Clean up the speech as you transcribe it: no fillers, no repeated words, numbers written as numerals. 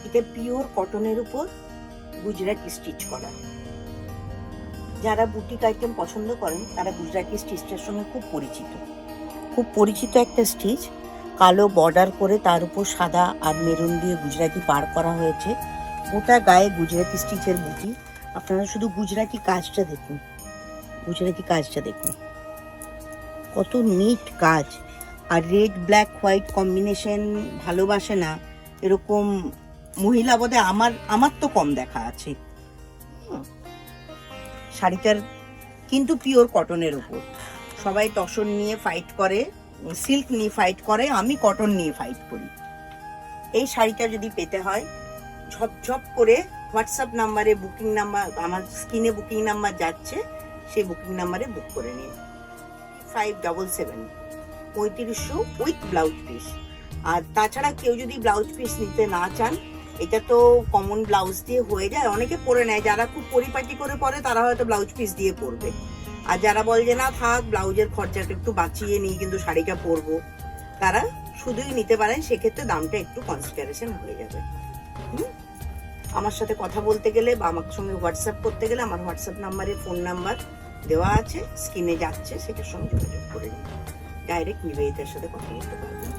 এটা পিওর কটনের উপর গুজরাটি স্টিচ করা। যারা বুটিক আইটেম পছন্দ করেন তারা গুজরাটি স্টিচটার সঙ্গে খুব পরিচিত একটা স্টিচ। কালো বর্ডার করে তার উপর সাদা আর মেরুন দিয়ে গুজরাটি পার করা হয়েছে। গোটা গায়ে গুজরাটি স্টিচের বুটি। আপনারা শুধু গুজরাটি কাজটা দেখুন, কত নিট কাজ। আর রেড ব্ল্যাক হোয়াইট কম্বিনেশন ভালোবাসে না এরকম মহিলা বোধে আমার তো কম দেখা আছে। শাড়িটার কিন্তু পিওর কটনের উপর। সবাই তসর নিয়ে ফাইট করে, সিল্ক নিয়ে ফাইট করে, আমি কটন নিয়ে ফাইট করি। এই শাড়িটা যদি পেতে হয় ঝপঝপ করে হোয়াটসঅ্যাপ নাম্বারে বুকিং নাম্বার, আমার স্ক্রিনে বুকিং নাম্বার যাচ্ছে, সেই বুকিং নাম্বারে বুক করে নিন। 577 3500 উইথ ব্লাউজ পিস। আর তাছাড়া কেউ যদি ব্লাউজ পিস নিতে না চান, এটা তো কমন ব্লাউজ দিয়ে হয়ে যায়, অনেকে পরে নেয়। যারা খুব পরিপাটি করে পরে তারা হয়তো ব্লাউজ পিস দিয়ে পরবে। আর যারা বল যে না থাক ব্লাউজের খরচাটা একটু বাঁচিয়ে নিই কিন্তু শাড়িটা পরবো, তারা শুধুই নিতে পারেন। সেক্ষেত্রে দামটা একটু কনসিডারেশন হয়ে যাবে। আমার সাথে কথা বলতে গেলে বা আমার সঙ্গে হোয়াটসঅ্যাপ করতে গেলে আমার হোয়াটসঅ্যাপ নাম্বারে ফোন নাম্বার দেওয়া আছে, স্ক্রিনে যাচ্ছে, সেটার সঙ্গে যোগাযোগ করে নিন। ডাইরেক্ট নিবেদিতার সাথে কথা বলতে পারবেন।